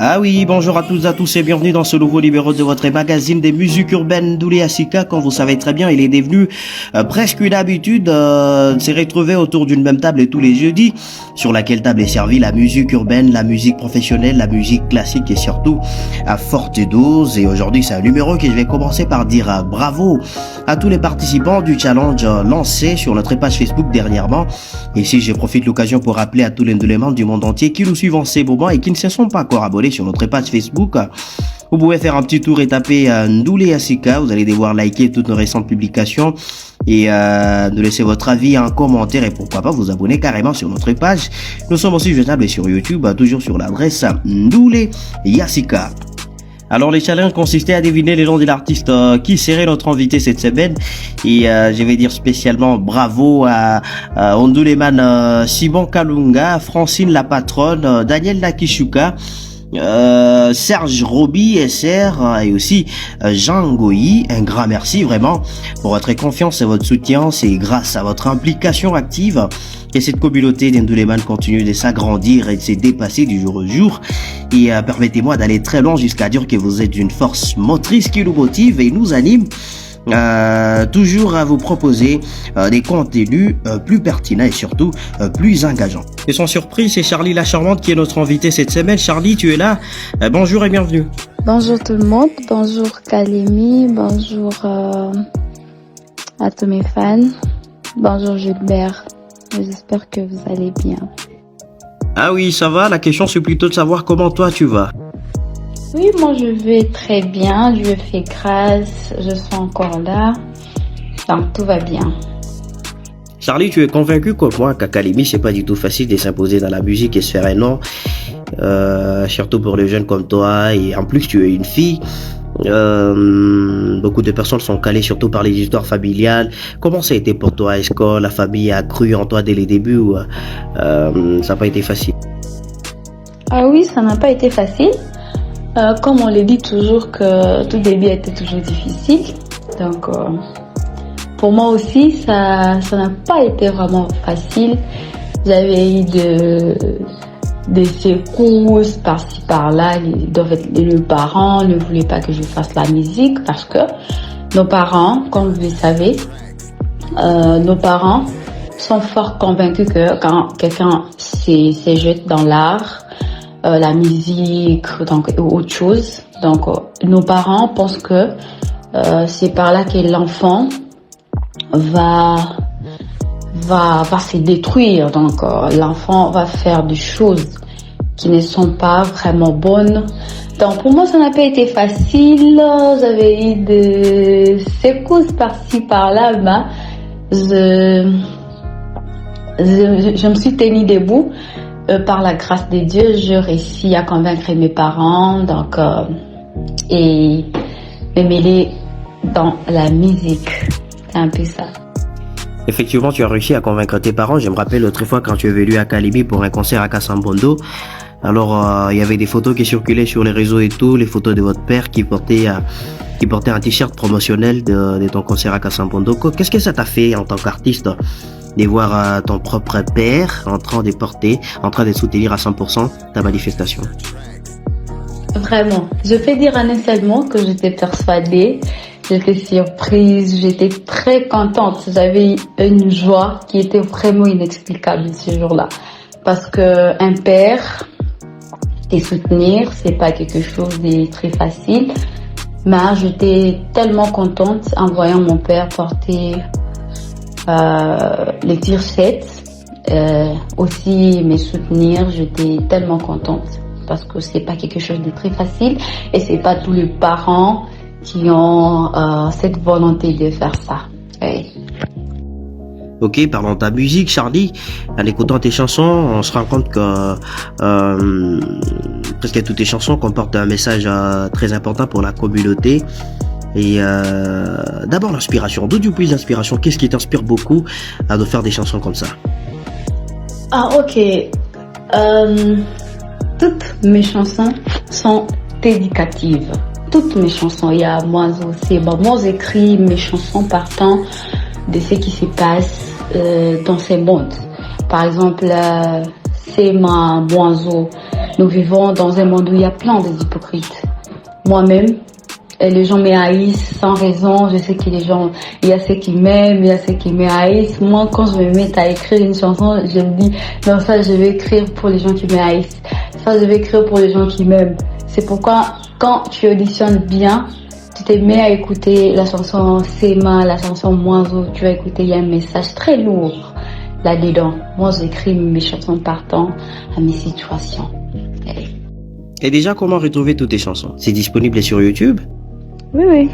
Ah oui, bonjour à toutes et à tous et bienvenue dans ce nouveau numéro de votre magazine des musiques urbaines d'Ouli Asika. Comme vous savez très bien, il est devenu presque une habitude de se retrouver autour d'une même table tous les jeudis, sur laquelle table est servie la musique urbaine, la musique professionnelle, la musique classique et surtout à forte dose. Et aujourd'hui, c'est un numéro que je vais commencer par dire bravo à tous les participants du challenge lancé sur notre page Facebook dernièrement. Et ici, je profite de l'occasion pour rappeler à tous les membres du monde entier qui nous suivent en ces moments et qui ne se sont pas encore abonnés sur notre page Facebook. Vous pouvez faire un petit tour et taper Ndoulé Asika. Vous allez devoir liker toutes nos récentes publications et nous laisser votre avis en commentaire et pourquoi pas vous abonner carrément sur notre page. Nous sommes aussi joignables sur YouTube, toujours sur l'adresse Ndoulé Asika. Alors les challenges consistaient à deviner les noms de l'artiste qui serait notre invité cette semaine et je vais dire spécialement bravo à Onduleman Simon Kalunga, Francine la patronne, Daniel Nakishuka, Serge Roby SR et aussi Jean Goyi. Un grand merci vraiment pour votre confiance et votre soutien. C'est grâce à votre implication active que cette communauté d'Ndoulé-Man continue de s'agrandir et de se dépasser du jour au jour. Et permettez-moi d'aller très loin jusqu'à dire que vous êtes une force motrice qui nous motive et nous anime toujours à vous proposer des contenus plus pertinents et surtout plus engageants. Et sans surprise, c'est Charlie la Charmante qui est notre invitée cette semaine. Charlie, tu es là. Bonjour et bienvenue. Bonjour tout le monde, bonjour Kalemi, bonjour à tous mes fans, bonjour Gilbert, j'espère que vous allez bien. Ah oui, ça va, la question c'est plutôt de savoir comment toi tu vas. Oui, moi je vais très bien, Dieu fait grâce, je suis encore là, donc tout va bien. Charlie, tu es convaincu comme moi qu'à Kalemi, c'est pas du tout facile de s'imposer dans la musique et se faire un nom, surtout pour les jeunes comme toi, et en plus tu es une fille. Beaucoup de personnes sont calées surtout par les histoires familiales. Comment ça a été pour toi? Est-ce que la famille a cru en toi dès les débuts ou ça n'a pas été facile? Ah oui, ça n'a pas été facile. Comme on le dit toujours que tout début était toujours difficile. Donc pour moi aussi, ça n'a pas été vraiment facile. J'avais eu des secousses par-ci par-là. Les parents ne voulaient pas que je fasse la musique parce que nos parents, comme vous le savez, nos parents sont fort convaincus que quand quelqu'un se jette dans l'art, la musique, donc autre chose. Donc nos parents pensent que c'est par là que l'enfant va se détruire. Donc l'enfant va faire des choses qui ne sont pas vraiment bonnes. Donc pour moi ça n'a pas été facile. J'avais eu des secousses par-ci par-là, mais je me suis tenue debout. Par la grâce de Dieu, je réussis à convaincre mes parents, donc et me mêler dans la musique. C'est un peu ça. Effectivement, tu as réussi à convaincre tes parents. Je me rappelle l'autre fois quand tu es venu à Kalemi pour un concert à Kassambondo. Alors, il y avait des photos qui circulaient sur les réseaux et tout, les photos de votre père qui portait un t-shirt promotionnel de ton concert à Kassambondo. Qu'est-ce que ça t'a fait en tant qu'artiste de voir ton propre père en train de soutenir à 100% ta manifestation? Vraiment, je peux dire en un seul mot que j'étais persuadée, j'étais surprise, j'étais très contente. J'avais une joie qui était vraiment inexplicable ce jour-là. Parce que un père, te soutenir, c'est pas quelque chose de très facile. Mais j'étais tellement contente en voyant mon père porter les t-shirts, aussi me soutenir. J'étais tellement contente parce que c'est pas quelque chose de très facile et c'est pas tous les parents qui ont cette volonté de faire ça. Ouais. Ok, parlons de ta musique, Charlie. En écoutant tes chansons, on se rend compte que presque toutes tes chansons comportent un message très important pour la communauté. Et d'abord l'inspiration. D'où tu puisses l'inspiration? Qu'est-ce qui t'inspire beaucoup de faire des chansons comme ça? Ah ok. Toutes mes chansons sont éducatives. Toutes mes chansons, il y a moi aussi. Moi j'écris mes chansons partant de ce qui se passe dans ce monde. Par exemple, c'est ma Boiseau nous vivons dans un monde où il y a plein d'hypocrites. Moi-même, les gens me haïssent sans raison. Je sais qu'il y a ceux qui m'aiment, il y a ceux qui me haïssent. Moi, quand je me mets à écrire une chanson, je me dis, non, ça, je vais écrire pour les gens qui me haïssent. Ça, je vais écrire pour les gens qui m'aiment. C'est pourquoi, quand tu auditionnes bien, tu te mets à écouter la chanson Sema, la chanson Moiseau, tu vas écouter, il y a un message très lourd là-dedans. Moi, j'écris mes chansons partant à mes situations. Et déjà, comment retrouver toutes tes chansons? C'est disponible sur YouTube? Oui.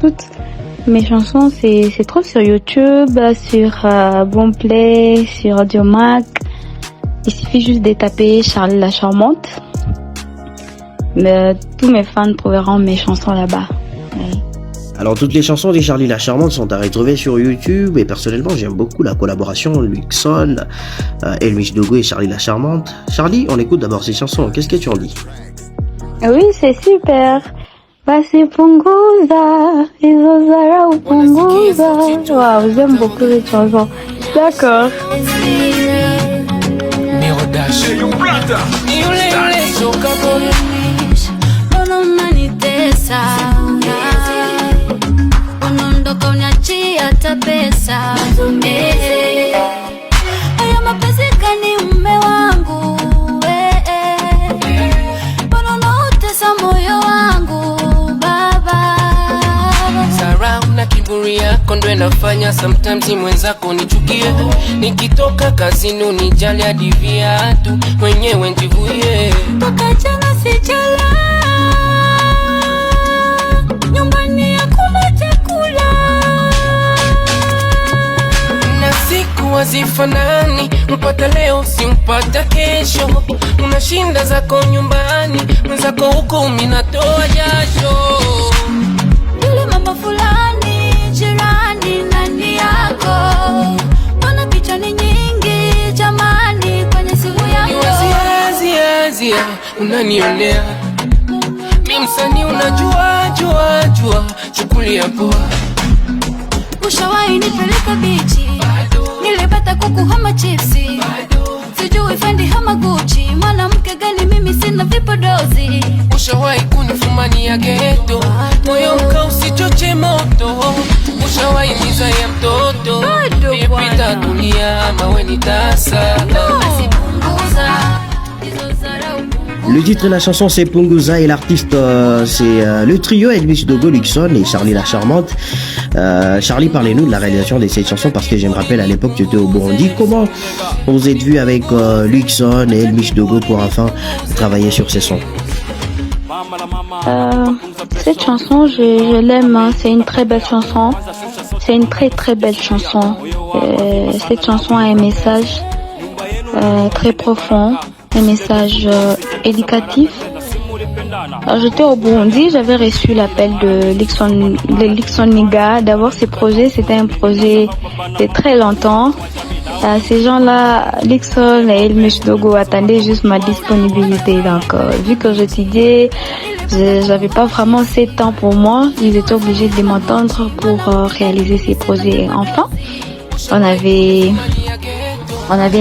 Toutes mes chansons, c'est trop sur YouTube, sur Bonplay, sur Audiomack. Il suffit juste de taper Charlie la Charmante. Mais tous mes fans trouveront mes chansons là-bas. Oui. Alors, toutes les chansons de Charlie la Charmante sont à retrouver sur YouTube. Et personnellement, j'aime beaucoup la collaboration Luxon, Elmish Dogo et Charlie la Charmante. Charlie, on écoute d'abord ces chansons. Qu'est-ce que tu en dis? Oui, c'est super. Basi punguza, izozarau punguza. Waouh, j'aime beaucoup cette chanson. D'accord. Kiburi yako ndo inafanya sometimes mwenzako nichukie. Nikitoka kazini unijali hadi viatu mwenyewe njivuie. Toka jana sijala, nyumbani hakuna chakula. Na siku hazifanani, mpata leo simpata kesho. Unashinda zako nyumbani, mwenzako huko minatoa jasho. Yule mama fulani jirani nani yako, wana picha ni nyingi jamani kwenye simu yako. Azia unanionea mimi msanii, unajua chukulia poa. Ushawahi nipeleka bichi, nilipata kuku hama chipsi, sijui fendi hama Gucci, mwanamke gani mimi sina vipodozi. Ushawahi kunifumania ghetto, moyo mka usichoche moto. Ushawahi miza ya mtoto, nipita dunia mawe ni tasa. Le titre de la chanson c'est Punguza et l'artiste c'est le trio Elmish Dogo, Luxon et Charlie la Charmante. Charlie, parlez-nous de la réalisation de cette chanson parce que je me rappelle à l'époque tu étais au Burundi. Comment vous êtes vu avec Luxon et Elmish Dogo pour enfin travailler sur ces sons? Cette chanson, je l'aime, hein. C'est une très belle chanson. C'est une très très belle chanson. Cette chanson a un message très profond, un message éducatif. Alors, j'étais au Burundi, j'avais reçu l'appel de Luxon Niga. D'abord, ces projets, c'était un projet de très longtemps. Ces gens-là, Luxon et Elmish Dogo, attendaient juste ma disponibilité. Donc, vu que j'étudiais, j'avais pas vraiment assez de temps pour moi. Ils étaient obligés de m'entendre pour réaliser ces projets. Enfin, on avait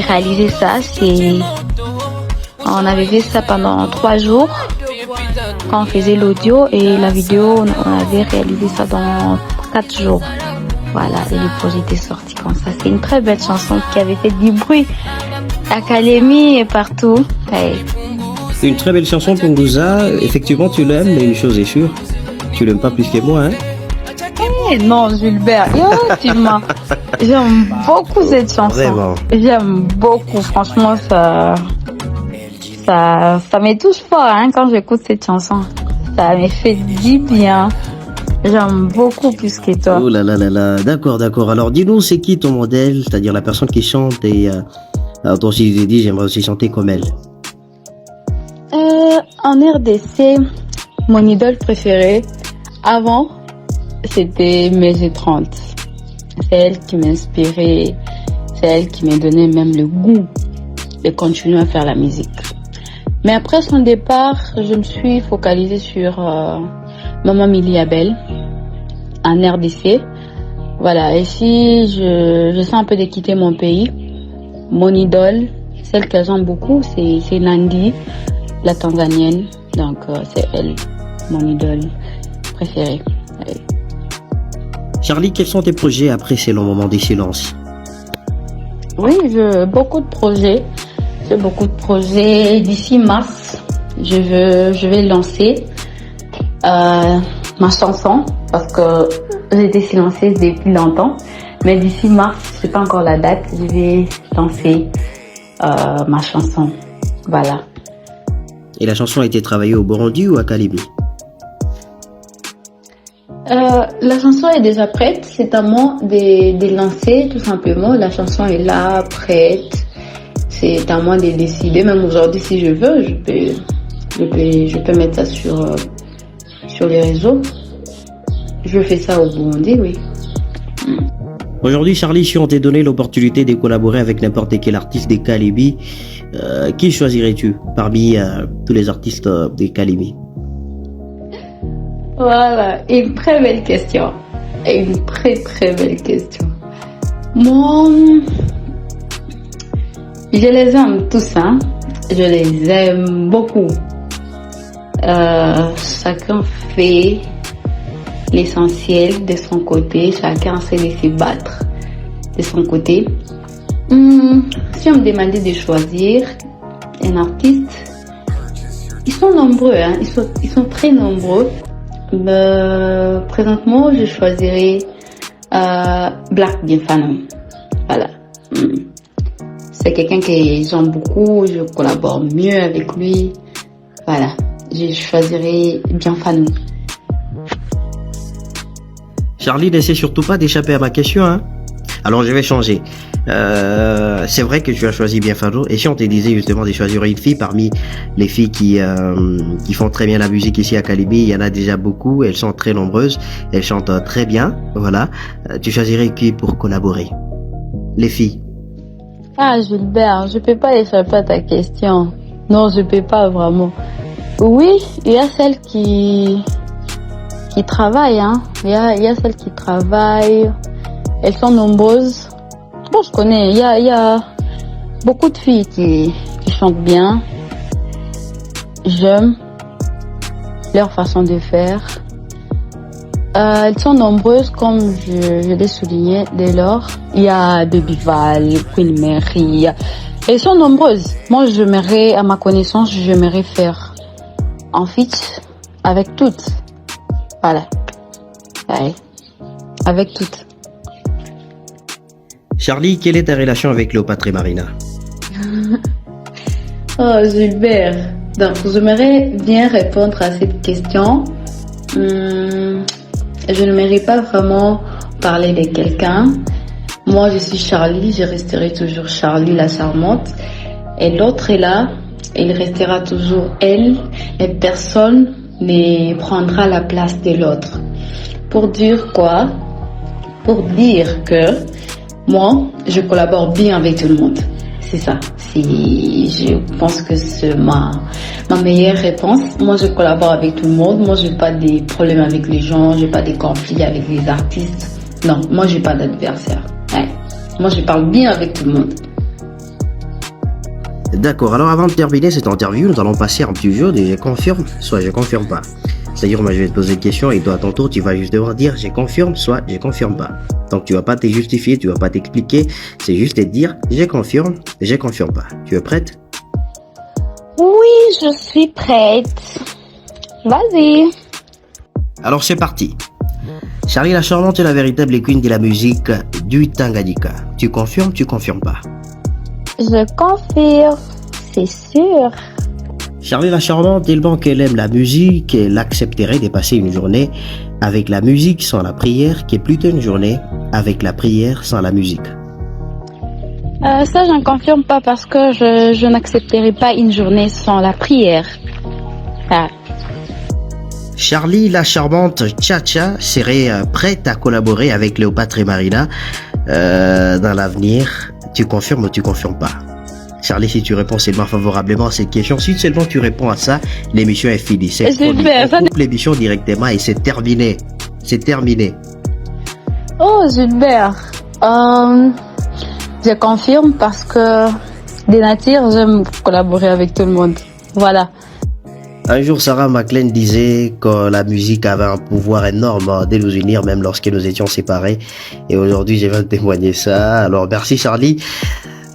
réalisé ça. On avait fait ça pendant 3 jours quand on faisait l'audio, et la vidéo, on avait réalisé ça dans 4 jours. Voilà, et le projet était sorti comme ça. C'est une très belle chanson qui avait fait du bruit à Kalemi et partout. Hey. C'est une très belle chanson, Punguza. Effectivement, tu l'aimes, mais une chose est sûre, tu l'aimes pas plus que moi, hein? Hey, non, Gilbert, j'aime beaucoup cette chanson. Vraiment. J'aime beaucoup, franchement, ça me touche fort, hein, quand j'écoute cette chanson. Ça me fait du bien. J'aime beaucoup plus que toi. Oh là là là là, d'accord. Alors dis-nous, c'est qui ton modèle, c'est-à-dire la personne qui chante et toi aussi je t'ai dit, j'aimerais aussi chanter comme elle. En RDC, mon idole préférée, avant, c'était Maisy 30. C'est elle qui m'inspirait, c'est elle qui m'a donné même le goût de continuer à faire la musique. Mais après son départ, je me suis focalisée sur Maman Millie Abel en RDC. Voilà, et si je sens un peu de quitter mon pays, mon idole, celle que j'aime beaucoup, c'est Nandi. la Tanzanienne. Donc c'est elle, mon idole préférée. Ouais. Charlie, quels sont tes projets après ces longs moments de silence? Oui, j'ai beaucoup de projets. J'ai beaucoup de projets. D'ici mars, je vais lancer ma chanson parce que j'ai été silencieuse depuis longtemps. Mais d'ici mars, je sais pas encore la date, je vais lancer ma chanson. Voilà. Et la chanson a été travaillée au Burundi ou à Calibi? La chanson est déjà prête, c'est à moi de lancer tout simplement. La chanson est là, prête. C'est à moi de décider. Même aujourd'hui, si je veux, je peux mettre ça sur les réseaux. Je fais ça au Burundi, oui. Aujourd'hui, Charlie, si on t'ait donné l'opportunité de collaborer avec n'importe quel artiste des Calibi, qui choisirais-tu parmi tous les artistes des Calibi? Voilà, une très belle question. Une très très belle question. Moi, je les aime tous, hein. Je les aime beaucoup. Chacun fait l'essentiel de son côté, chacun sait de se battre de son côté. Si on me demandait de choisir un artiste, ils sont nombreux, hein, ils sont très nombreux. Présentement, je choisirais Black Bienfanou. Voilà. C'est quelqu'un que j'aime beaucoup, je collabore mieux avec lui. Voilà. Je choisirais Bienfanou. Charlie, n'essaie surtout pas d'échapper à ma question, hein. Alors je vais changer. C'est vrai que tu as choisi Bienfanou. Et si on te disait justement de choisir une fille parmi les filles qui font très bien la musique ici à Calibi, il y en a déjà beaucoup. Elles sont très nombreuses. Elles chantent très bien. Voilà. Tu choisirais qui pour collaborer? Les filles. Ah Gilbert, je peux pas échapper à ta question. Non, je peux pas vraiment. Oui, il y a celles qui travaillent, hein. Il y a celles qui travaillent. Elles sont nombreuses. Bon, je connais. Il y a beaucoup de filles qui chantent bien. J'aime leur façon de faire. Elles sont nombreuses, comme je l'ai souligné dès lors. Il y a Babyval, Queen Mary. Elles sont nombreuses. Moi, j'aimerais, à ma connaissance, j'aimerais faire un feat avec toutes. Voilà. Ouais. Avec toutes. Charlie, quelle est ta relation avec Cléopâtre et Marina? Oh, Gilbert. Donc, j'aimerais bien répondre à cette question. Je n'aimerais pas vraiment parler de quelqu'un. Moi, je suis Charlie, je resterai toujours Charlie la charmante. Et l'autre est là, il restera toujours elle, et personne ne prendra la place de l'autre. Pour dire quoi? Pour dire que moi, je collabore bien avec tout le monde. C'est ça. Je pense que c'est ma meilleure réponse. Moi, je collabore avec tout le monde. Moi, j'ai pas de problèmes avec les gens. J'ai pas de conflits avec les artistes. Non, moi, j'ai pas d'adversaire. Ouais. Moi, je parle bien avec tout le monde. D'accord. Alors, avant de terminer cette interview, nous allons passer un petit jeu de je confirme, soit je confirme pas. C'est-à-dire, moi, je vais te poser une question et toi, à ton tour, tu vas juste devoir dire je confirme, soit je confirme pas. Donc, tu vas pas te justifier, tu vas pas t'expliquer. C'est juste te dire je confirme pas. Tu es prête? Oui, je suis prête. Vas-y. Alors, c'est parti. Charlie la charmante est la véritable queen de la musique du Tanganyika. Tu confirmes pas? Je confirme, c'est sûr. Charlie la charmante, tellement qu'elle aime la musique, elle accepterait de passer une journée avec la musique sans la prière, qui est plutôt une journée avec la prière sans la musique. Ça, je ne confirme pas parce que je n'accepterai pas une journée sans la prière. Ah. Charlie la charmante Tcha-Tcha serait prête à collaborer avec Cléopâtre et Marina dans l'avenir. Tu confirmes ou tu confirmes pas? Charlie, si tu réponds seulement favorablement à cette question, si seulement tu réponds à ça, l'émission est finie. C'est Super, on coupe l'émission directement et c'est terminé. C'est terminé. Oh, Gilbert. Je confirme parce que de nature, j'aime collaborer avec tout le monde. Voilà. Un jour, Sarah McLean disait que la musique avait un pouvoir énorme de nous unir, même lorsque nous étions séparés. Et aujourd'hui, je viens de témoigner ça. Alors, merci Charlie.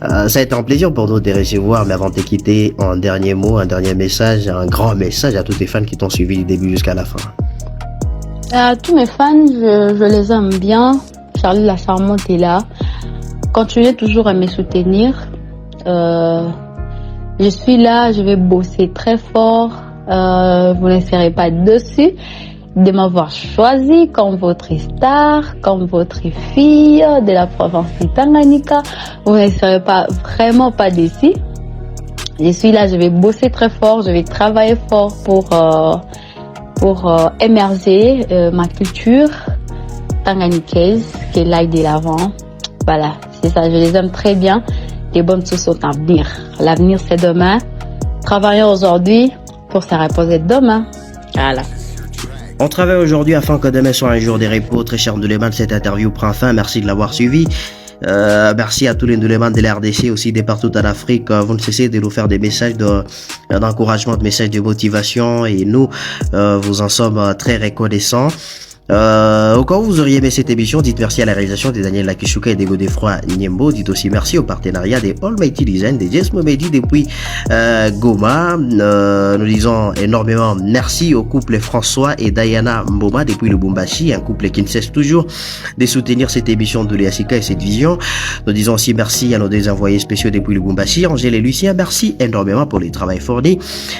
Ça a été un plaisir pour nous de recevoir, mais avant de te quitter, un dernier mot, un dernier message, un grand message à tous tes fans qui t'ont suivi du début jusqu'à la fin. À tous mes fans, je les aime bien. Charlie la Charmante est là. Continuez toujours à me soutenir. Je suis là, je vais bosser très fort. Vous ne serez pas dessus de m'avoir choisi comme votre star, comme votre fille de la province de Tanganyika. Vous ne serez pas vraiment pas déçus. Je suis là, je vais bosser très fort, je vais travailler fort pour émerger ma culture tanganyikaise qui est là de l'avant. Voilà, c'est ça, je les aime très bien. Les bonnes choses sont à venir. L'avenir c'est demain. Travaillons aujourd'hui pour se reposer demain. Voilà. On travaille aujourd'hui afin que demain soit un jour de repos. Très cher Ndouleman, cette interview prend fin. Merci de l'avoir suivi. Merci à tous les Ndouleman de la RDC, aussi de partout en Afrique. Vous ne cessez de nous faire des messages d'encouragement, des messages de motivation et nous, vous en sommes très reconnaissants. Au cas où vous auriez aimé cette émission, dites merci à la réalisation de Daniel Lakishuka et de Godefroy Niembo. Dites aussi merci au partenariat des Almighty Design, de Jess Momedi depuis Goma. Nous disons énormément merci au couple François et Diana Mboma depuis Lubumbashi, un couple qui ne cesse toujours de soutenir cette émission de l'Easika et cette vision. Nous disons aussi merci à nos deux envoyés spéciaux depuis Lubumbashi, Angèle et Lucien. Merci énormément pour le travail fourni.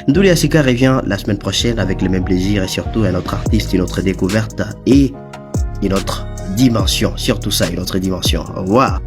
L'Easika revient la semaine prochaine avec le même plaisir et surtout un autre artiste, une autre découverte et une autre dimension, surtout ça, une autre dimension. Au revoir.